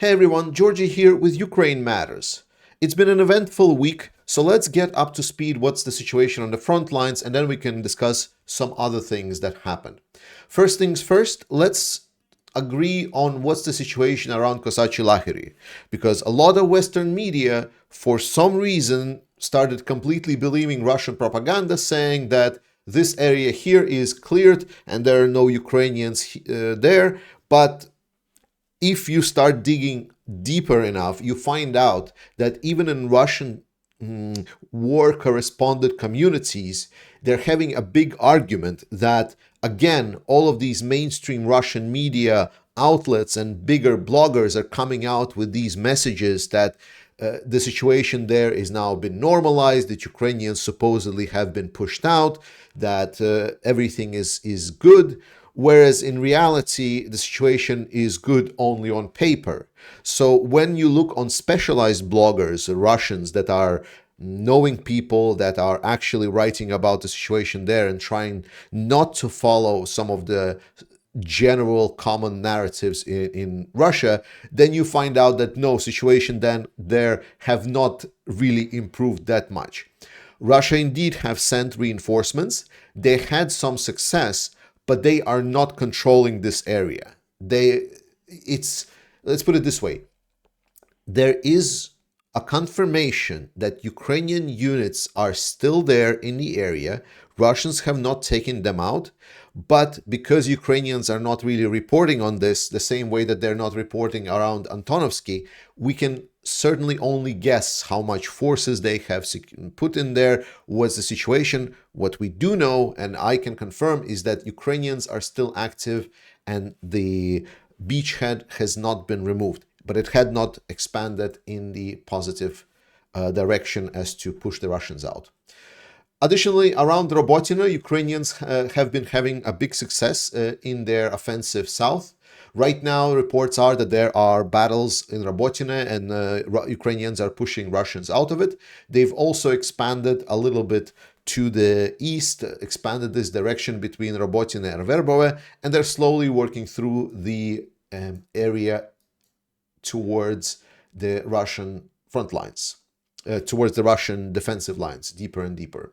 Hey everyone, Georgie here with Ukraine Matters. It's been an eventful week, so let's get up to speed what's the situation on the front lines and then we can discuss some other things that happened. First things first, let's agree on what's the situation around Kosachi Lahiri, because a lot of Western media, for some reason, started completely believing Russian propaganda saying that this area here is cleared and there are no Ukrainians there, but if you start digging deeper enough, you find out that even in Russian war correspondent communities, they're having a big argument that, again, all of these mainstream Russian media outlets and bigger bloggers are coming out with these messages that the situation there is now been normalized, that Ukrainians supposedly have been pushed out, that everything is good, whereas in reality, the situation is good only on paper. So when you look on specialized bloggers, Russians that are knowing people that are actually writing about the situation there and trying not to follow some of the general common narratives in Russia, then you find out that no, situation then there have not really improved that much. Russia indeed have sent reinforcements. They had some success, but they are not controlling this area. Let's put it this way. There is a confirmation that Ukrainian units are still there in the area. Russians have not taken them out, but because Ukrainians are not really reporting on this the same way that they're not reporting around Antonovsky, we can certainly only guess how much forces they have put in there, what's the situation. What we do know, and I can confirm, is that Ukrainians are still active and the beachhead has not been removed, but it had not expanded in the positive direction as to push the Russians out. Additionally, around Robotyne, Ukrainians have been having a big success in their offensive south. Right now, reports are that there are battles in Robotyne and Ukrainians are pushing Russians out of it. They've also expanded a little bit to the east, expanded this direction between Robotyne and Verbove, and they're slowly working through the area towards the Russian front lines, towards the Russian defensive lines, deeper and deeper.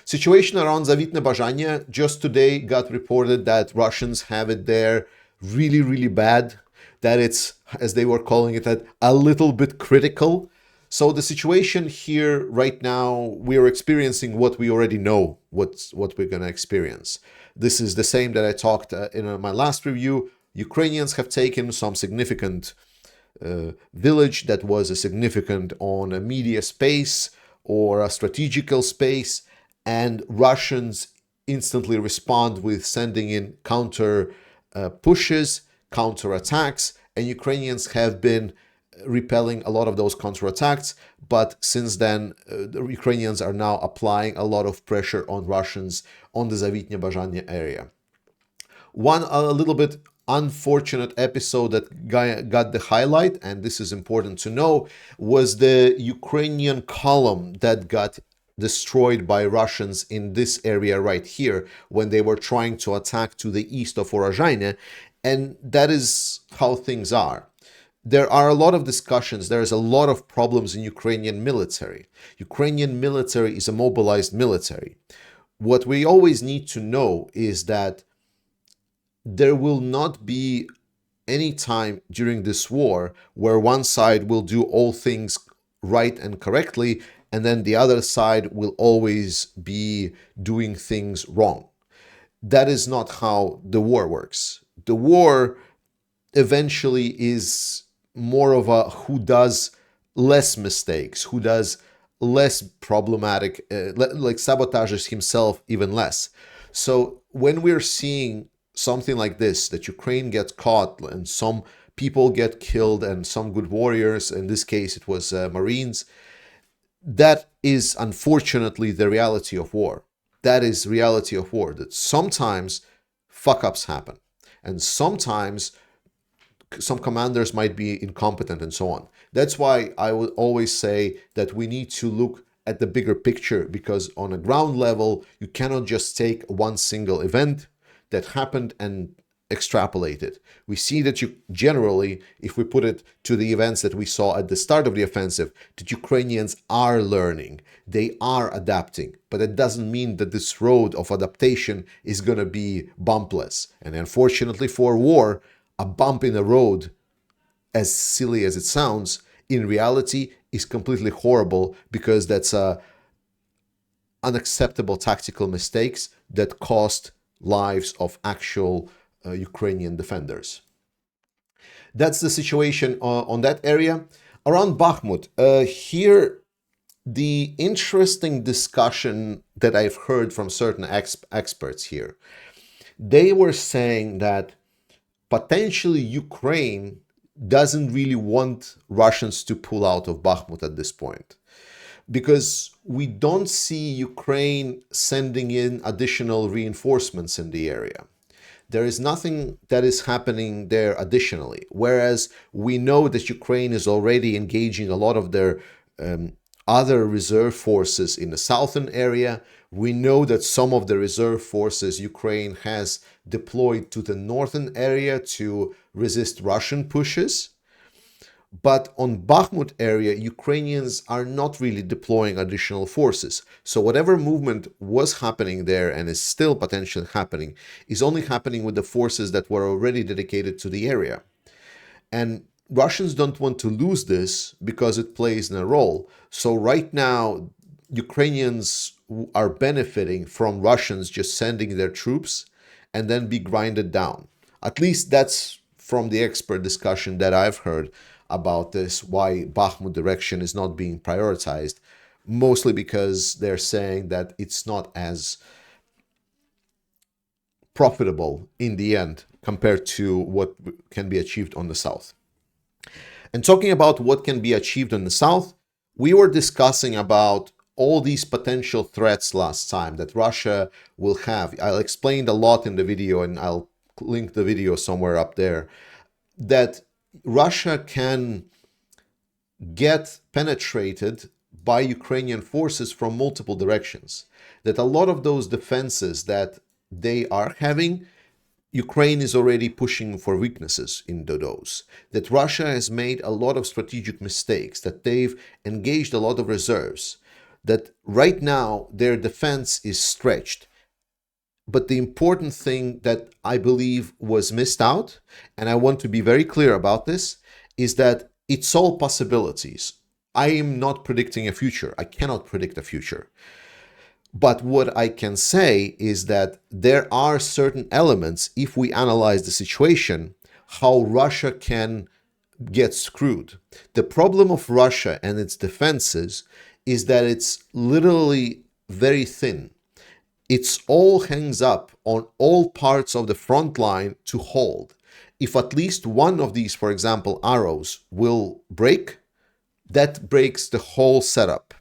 Situation around Zavitne Bazhanye, just today got reported that Russians have it there really, really bad, that it's, as they were calling it, a little bit critical. So the situation here right now, we are experiencing what we already know, what we're going to experience. This is the same that I talked in my last review. Ukrainians have taken some significant village that was a significant on a media space or a strategical space, and Russians instantly respond with sending in counter pushes, counter attacks, and Ukrainians have been repelling a lot of those counterattacks. But since then, the Ukrainians are now applying a lot of pressure on Russians on the Zavitne Bazhanye area. One a little bit unfortunate episode that got the highlight, and this is important to know, was the Ukrainian column that got destroyed by Russians in this area right here when they were trying to attack to the east of Orozhaine, and that is how things are. There are a lot of discussions, there is a lot of problems in Ukrainian military. Ukrainian military is a mobilized military. What we always need to know is that there will not be any time during this war where one side will do all things right and correctly, and then the other side will always be doing things wrong. That is not how the war works. The war eventually is more of a who does less mistakes, who does less problematic, like sabotages himself even less. So when we're seeing something like this, that Ukraine gets caught and some people get killed and some good warriors, in this case it was Marines, that is unfortunately the reality of war. That is reality of war, that sometimes fuck-ups happen and sometimes some commanders might be incompetent and so on. That's why I would always say that we need to look at the bigger picture, because on a ground level, you cannot just take one single event that happened and extrapolate it. We see that you generally, if we put it to the events that we saw at the start of the offensive, that Ukrainians are learning, they are adapting, but it doesn't mean that this road of adaptation is going to be bumpless. And unfortunately for war, a bump in the road, as silly as it sounds, in reality is completely horrible, because that's unacceptable tactical mistakes that cost lives of actual Ukrainian defenders. That's the situation on that area. Around Bakhmut, here the interesting discussion that I've heard from certain experts here, they were saying that potentially Ukraine doesn't really want Russians to pull out of Bakhmut at this point, because we don't see Ukraine sending in additional reinforcements in the area. There is nothing that is happening there additionally, whereas we know that Ukraine is already engaging a lot of their other reserve forces in the southern area. We know that some of the reserve forces Ukraine has deployed to the northern area to resist Russian pushes. But on Bakhmut area, Ukrainians are not really deploying additional forces. So whatever movement was happening there and is still potentially happening is only happening with the forces that were already dedicated to the area. And Russians don't want to lose this because it plays a role. So right now, Ukrainians are benefiting from Russians just sending their troops and then be grinded down. At least that's from the expert discussion that I've heard about this, why Bakhmut direction is not being prioritized, mostly because they're saying that it's not as profitable in the end compared to what can be achieved on the south. And talking about what can be achieved in the south, we were discussing about all these potential threats last time that Russia will have. I explained a lot in the video, and I'll link the video somewhere up there, that Russia can get penetrated by Ukrainian forces from multiple directions. That a lot of those defenses that they are having, Ukraine is already pushing for weaknesses in those. That Russia has made a lot of strategic mistakes, that they've engaged a lot of reserves, that right now their defense is stretched. But the important thing that I believe was missed out, and I want to be very clear about this, is that it's all possibilities. I am not predicting a future. I cannot predict a future. But what I can say is that there are certain elements, if we analyze the situation, how Russia can get screwed. The problem of Russia and its defenses is that it's literally very thin. It's all hangs up on all parts of the front line to hold. If at least one of these, for example, arrows will break, that breaks the whole setup.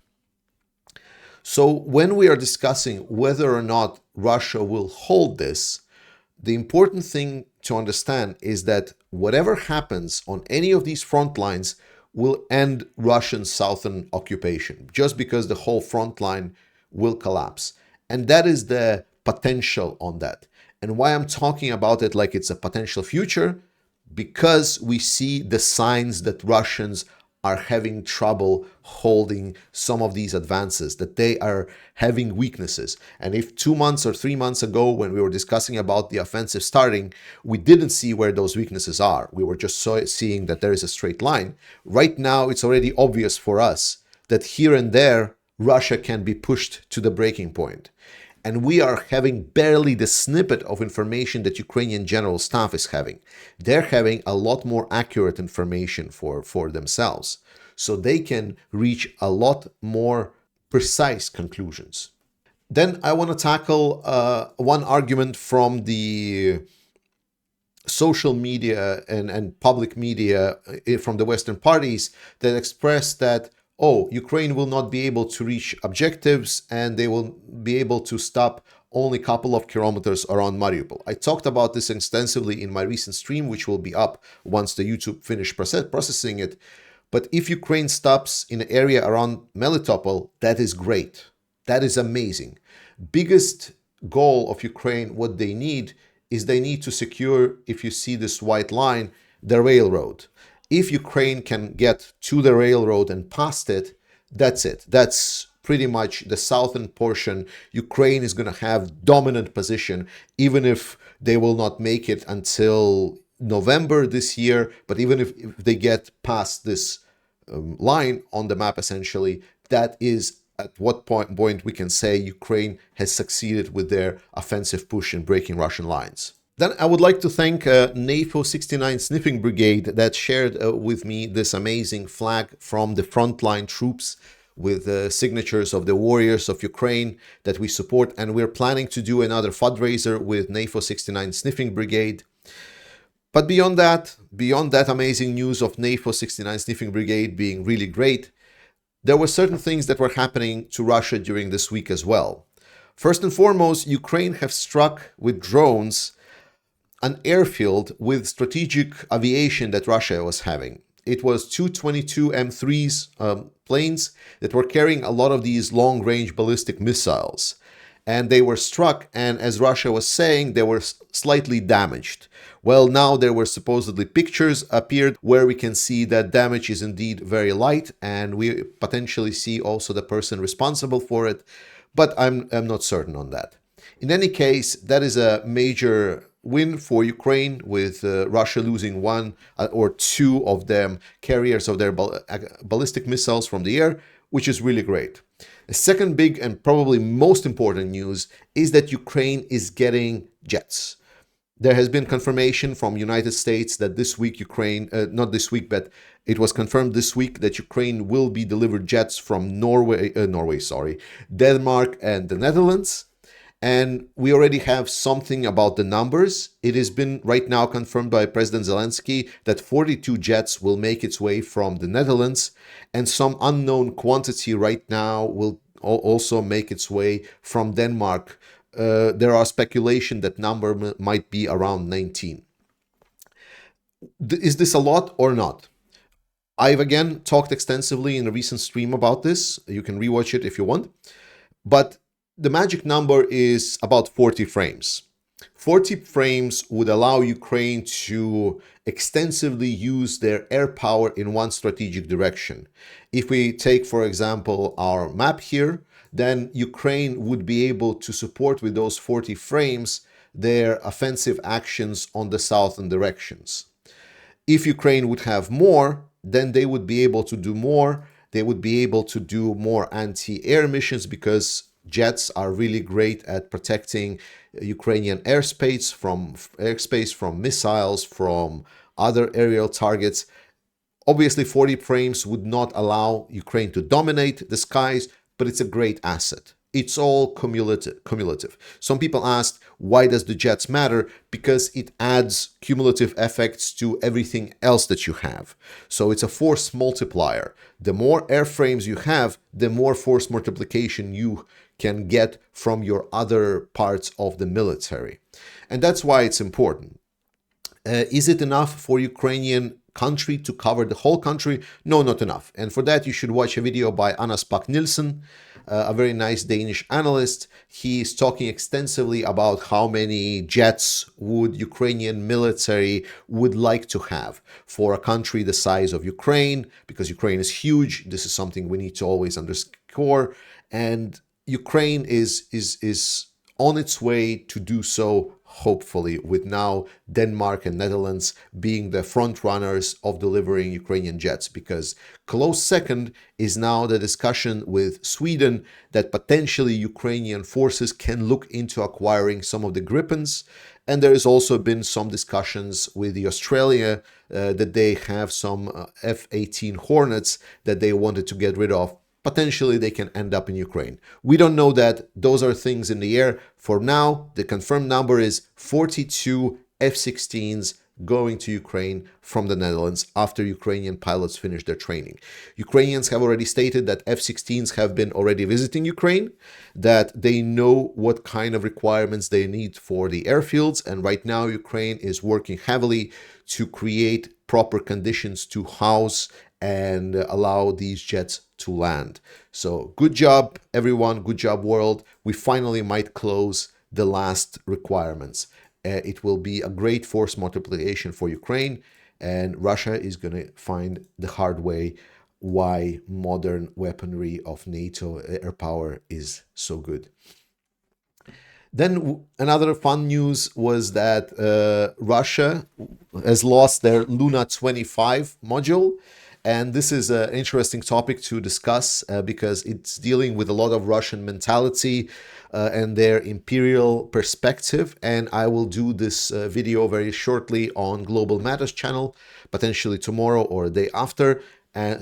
So when we are discussing whether or not Russia will hold this, the important thing to understand is that whatever happens on any of these front lines will end Russian southern occupation, just because the whole front line will collapse. And that is the potential on that. And why I'm talking about it like it's a potential future, because we see the signs that Russians are having trouble holding some of these advances, that they are having weaknesses. And if 2 months or 3 months ago, when we were discussing about the offensive starting, we didn't see where those weaknesses are. We were just seeing that there is a straight line. Right now, it's already obvious for us that here and there, Russia can be pushed to the breaking point. And we are having barely the snippet of information that Ukrainian general staff is having. They're having a lot more accurate information for themselves. So they can reach a lot more precise conclusions. Then I want to tackle one argument from the social media and public media from the Western parties that express that, oh, Ukraine will not be able to reach objectives and they will be able to stop only a couple of kilometers around Mariupol. I talked about this extensively in my recent stream, which will be up once the YouTube finish processing it. But if Ukraine stops in an area around Melitopol, that is great. That is amazing. Biggest goal of Ukraine, what they need is they need to secure, if you see this white line, the railroad. If Ukraine can get to the railroad and past it, that's it. That's pretty much the southern portion. Ukraine is going to have dominant position, even if they will not make it until November this year. But even if they get past this line on the map, essentially, that is at what point we can say Ukraine has succeeded with their offensive push in breaking Russian lines. Then I would like to thank NATO 69 Sniffing Brigade that shared with me this amazing flag from the Frontline troops with signatures of the warriors of Ukraine that we support. And we're planning to do another fundraiser with NATO 69 Sniffing Brigade. But beyond that amazing news of NATO 69 Sniffing Brigade being really great, there were certain things that were happening to Russia during this week as well. First and foremost, Ukraine have struck with drones an airfield with strategic aviation that Russia was having. It was Tu-22 M3s planes that were carrying a lot of these long-range ballistic missiles. And they were struck, and as Russia was saying, they were slightly damaged. Well, now there were supposedly pictures appeared where we can see that damage is indeed very light, and we potentially see also the person responsible for it, but I'm not certain on that. In any case, that is a major win for Ukraine, with Russia losing one or two of them carriers of their ballistic missiles from the air, which is really great. The second big and probably most important news is that Ukraine is getting jets. There has been confirmation from United States that this week Ukraine, not this week, but it was confirmed this week that Ukraine will be delivered jets from Denmark and the Netherlands. And we already have something about the numbers. It has been right now confirmed by President Zelensky that 42 jets will make its way from the Netherlands, and some unknown quantity right now will also make its way from Denmark. There are speculation that number might be around 19. Is this a lot or not? I've again talked extensively in a recent stream about this. You can rewatch it if you want. But the magic number is about 40 frames. 40 frames would allow Ukraine to extensively use their air power in one strategic direction. If we take, for example, our map here, then Ukraine would be able to support with those 40 frames their offensive actions on the southern directions. If Ukraine would have more, then they would be able to do more. They would be able to do more anti-air missions, because jets are really great at protecting Ukrainian airspace from missiles, from other aerial targets. Obviously, 40 frames would not allow Ukraine to dominate the skies, but it's a great asset. It's all cumulative. Some people asked, why does the jets matter? Because it adds cumulative effects to everything else that you have. So it's a force multiplier. The more airframes you have, the more force multiplication you can get from your other parts of the military. And that's why it's important. Is it enough for Ukrainian country to cover the whole country? No, not enough. And for that, you should watch a video by Anna Spach-Nielsen, a very nice Danish analyst. He's talking extensively about how many jets would Ukrainian military would like to have for a country the size of Ukraine, because Ukraine is huge. This is something we need to always underscore. And Ukraine is on its way to do so, hopefully, with now Denmark and Netherlands being the front runners of delivering Ukrainian jets, because close second is now the discussion with Sweden that potentially Ukrainian forces can look into acquiring some of the Gripens. And there has also been some discussions with Australia that they have some F-18 Hornets that they wanted to get rid of. Potentially they can end up in Ukraine. We don't know that. Those are things in the air. For now, the confirmed number is 42 F-16s going to Ukraine from the Netherlands after Ukrainian pilots finish their training. Ukrainians have already stated that F-16s have been already visiting Ukraine, that they know what kind of requirements they need for the airfields, and right now Ukraine is working heavily to create proper conditions to house and allow these jets to land. So good job, everyone. Good job, world. We finally might close the last requirements. It will be a great force multiplication for Ukraine, and Russia is going to find the hard way why modern weaponry of NATO air power is so good. Then another fun news was that Russia has lost their Luna 25 module. And this is an interesting topic to discuss because it's dealing with a lot of Russian mentality and their imperial perspective. And I will do this video very shortly on Global Matters channel, potentially tomorrow or the day after.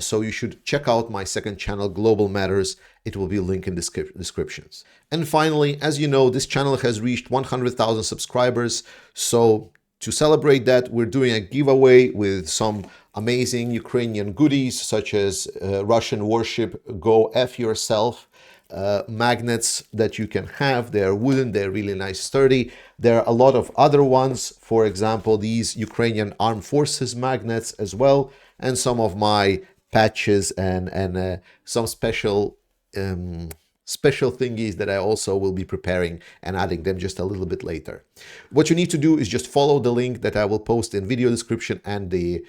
So you should check out my second channel, Global Matters. It will be linked in the descriptions. And finally, as you know, this channel has reached 100,000 subscribers. So to celebrate that, we're doing a giveaway with some amazing Ukrainian goodies, such as Russian warship Go F Yourself magnets that you can have. They're wooden, they're really nice, sturdy. There are a lot of other ones. For example, these Ukrainian Armed Forces magnets as well, and some of my patches and some special thingies that I also will be preparing and adding them just a little bit later. What you need to do is just follow the link that I will post in video description and the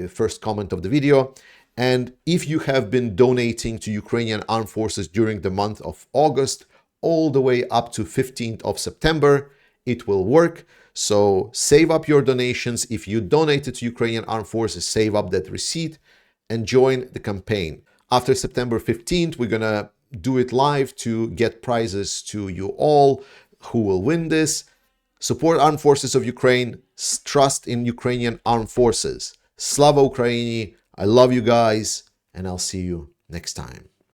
first comment of the video. And if you have been donating to Ukrainian Armed Forces during the month of August all the way up to 15th of September, it will work. So save up your donations. If you donated to Ukrainian Armed Forces, save up that receipt and join the campaign. After September 15th, we're going to do it live to get prizes to you all who will win this. Support Armed Forces of Ukraine. Trust in Ukrainian Armed Forces. Slava Ukraini. I love you guys, and I'll see you next time.